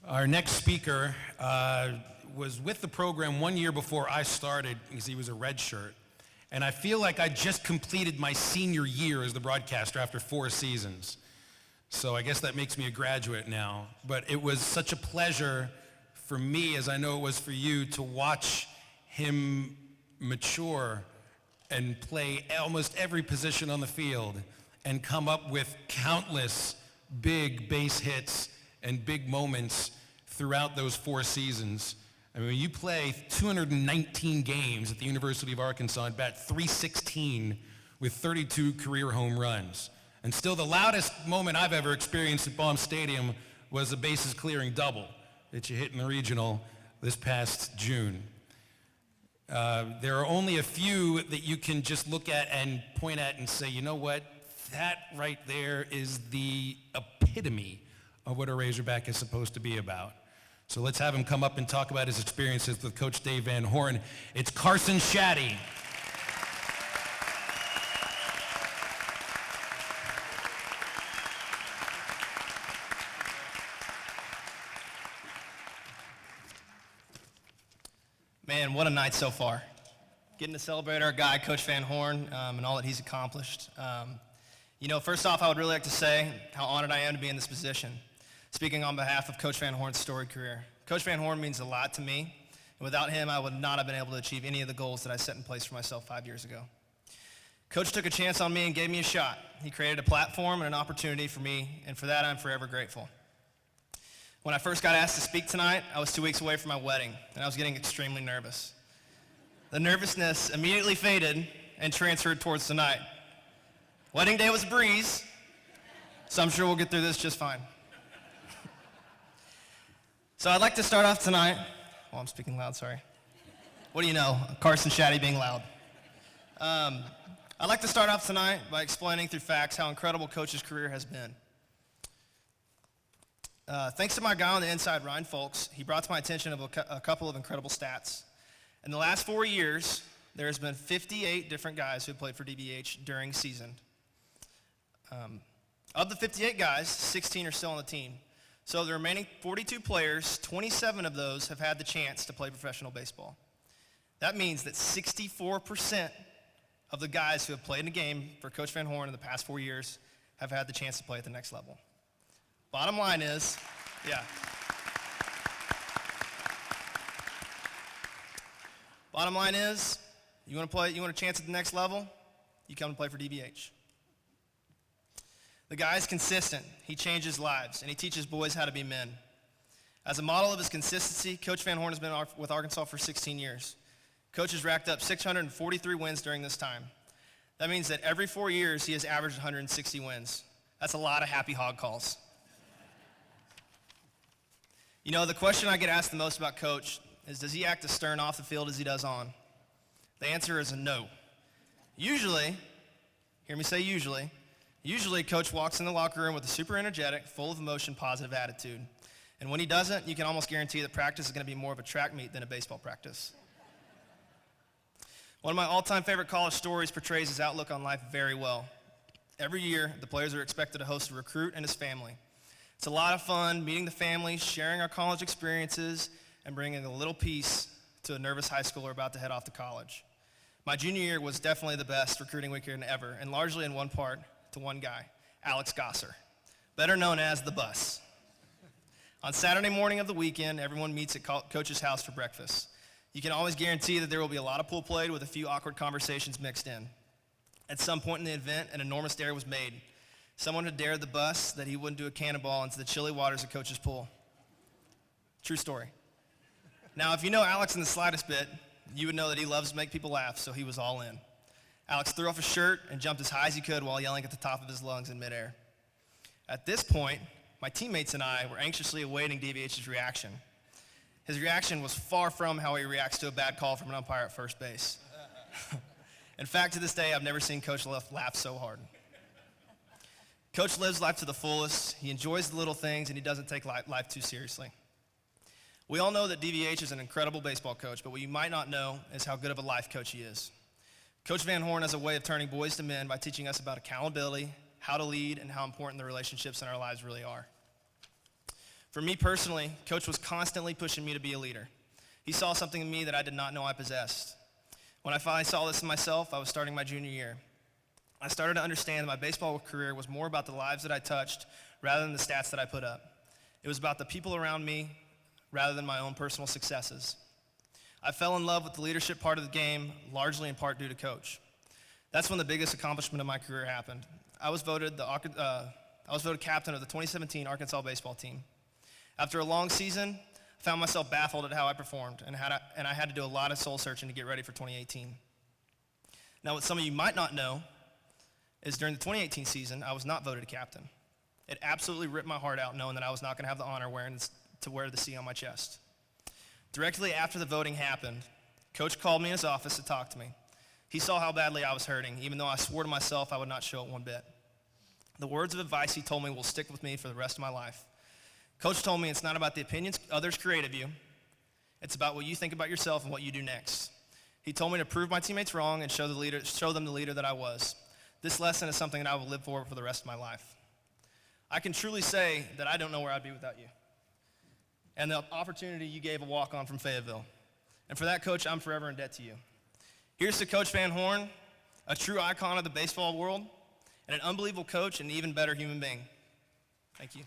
Our next speaker was with the program 1 year before I started because he was a redshirt. And I feel like I just completed my senior year as the broadcaster after 4 seasons. So I guess that makes me a graduate now. But it was such a pleasure for me, as I know it was for you, to watch him mature and play almost every position on the field and come up with countless big base hits and big moments throughout those 4 seasons. I mean, you play 219 games at the University of Arkansas and bat .316 with 32 career home runs. And still the loudest moment I've ever experienced at Baum Stadium was a bases clearing double that you hit in the regional this past June. There are only a few that you can just look at and point at and say, you know what, that right there is the epitome of what a Razorback is supposed to be about. So let's have him come up and talk about his experiences with Coach Dave Van Horn. It's Carson Shaddy. Man, what a night so far. Getting to celebrate our guy, Coach Van Horn, and all that he's accomplished. First off, I would really like to say how honored I am to be in this position, speaking on behalf of Coach Van Horn's storied career. Coach Van Horn means a lot to me, and without him, I would not have been able to achieve any of the goals that I set in place for myself 5 years ago. Coach took a chance on me and gave me a shot. He created a platform and an opportunity for me, and for that, I'm forever grateful. When I first got asked to speak tonight, I was 2 weeks away from my wedding, and I was getting extremely nervous. The nervousness immediately faded and transferred towards tonight. Wedding day was a breeze, so I'm sure we'll get through this just fine. So I'd like to start off tonight, I'm speaking loud, sorry. What do you know, Carson Shaddy being loud. I'd like to start off tonight by explaining through facts how incredible Coach's career has been. Thanks to my guy on the inside, Ryan Folks, he brought to my attention a couple of incredible stats. In the last 4 years, there has been 58 different guys who have played for DBH during season. Of the 58 guys, 16 are still on the team. So the remaining 42 players, 27 of those have had the chance to play professional baseball. That means that 64% of the guys who have played in a game for Coach Van Horn in the past 4 years have had the chance to play at the next level. Bottom line is, you want a chance at the next level, you come to play for DBH. The guy is consistent, he changes lives, and he teaches boys how to be men. As a model of his consistency, Coach Van Horn has been with Arkansas for 16 years. Coach has racked up 643 wins during this time. That means that every 4 years, he has averaged 160 wins. That's a lot of happy hog calls. You know, the question I get asked the most about Coach is, does he act as stern off the field as he does on? The answer is a no. Usually, hear me say usually, Coach walks in the locker room with a super energetic, full of emotion, positive attitude. And when he doesn't, you can almost guarantee that practice is going to be more of a track meet than a baseball practice. One of my all-time favorite college stories portrays his outlook on life very well. Every year, the players are expected to host a recruit and his family. It's a lot of fun meeting the families, sharing our college experiences, and bringing a little peace to a nervous high schooler about to head off to college. My junior year was definitely the best recruiting weekend ever, and largely in one part to one guy, Alex Gosser, better known as the Bus. On Saturday morning of the weekend, everyone meets at Coach's house for breakfast. You can always guarantee that there will be a lot of pool played with a few awkward conversations mixed in. At some point in the event, an enormous dare was made. Someone had dared the Bus that he wouldn't do a cannonball into the chilly waters of Coach's pool. True story. Now, if you know Alex in the slightest bit, you would know that he loves to make people laugh, so he was all in. Alex threw off his shirt and jumped as high as he could while yelling at the top of his lungs in midair. At this point, my teammates and I were anxiously awaiting DVH's reaction. His reaction was far from how he reacts to a bad call from an umpire at first base. In fact, to this day, I've never seen Coach laugh so hard. Coach lives life to the fullest. He enjoys the little things, and he doesn't take life too seriously. We all know that DVH is an incredible baseball coach, but what you might not know is how good of a life coach he is. Coach Van Horn has a way of turning boys to men by teaching us about accountability, how to lead, and how important the relationships in our lives really are. For me personally, Coach was constantly pushing me to be a leader. He saw something in me that I did not know I possessed. When I finally saw this in myself, I was starting my junior year. I started to understand that my baseball career was more about the lives that I touched rather than the stats that I put up. It was about the people around me rather than my own personal successes. I fell in love with the leadership part of the game, largely in part due to Coach. That's when the biggest accomplishment of my career happened. I was voted captain of the 2017 Arkansas baseball team. After a long season, I found myself baffled at how I performed, and I had to do a lot of soul searching to get ready for 2018. Now, what some of you might not know is during the 2018 season, I was not voted a captain. It absolutely ripped my heart out knowing that I was not going to have the honor to wear the C on my chest. Directly after the voting happened, Coach called me in his office to talk to me. He saw how badly I was hurting, even though I swore to myself I would not show it one bit. The words of advice he told me will stick with me for the rest of my life. Coach told me it's not about the opinions others create of you. It's about what you think about yourself and what you do next. He told me to prove my teammates wrong and show them the leader that I was. This lesson is something that I will live for the rest of my life. I can truly say that I don't know where I'd be without you and the opportunity you gave a walk-on from Fayetteville. And for that, Coach, I'm forever in debt to you. Here's to Coach Van Horn, a true icon of the baseball world, and an unbelievable coach and an even better human being. Thank you.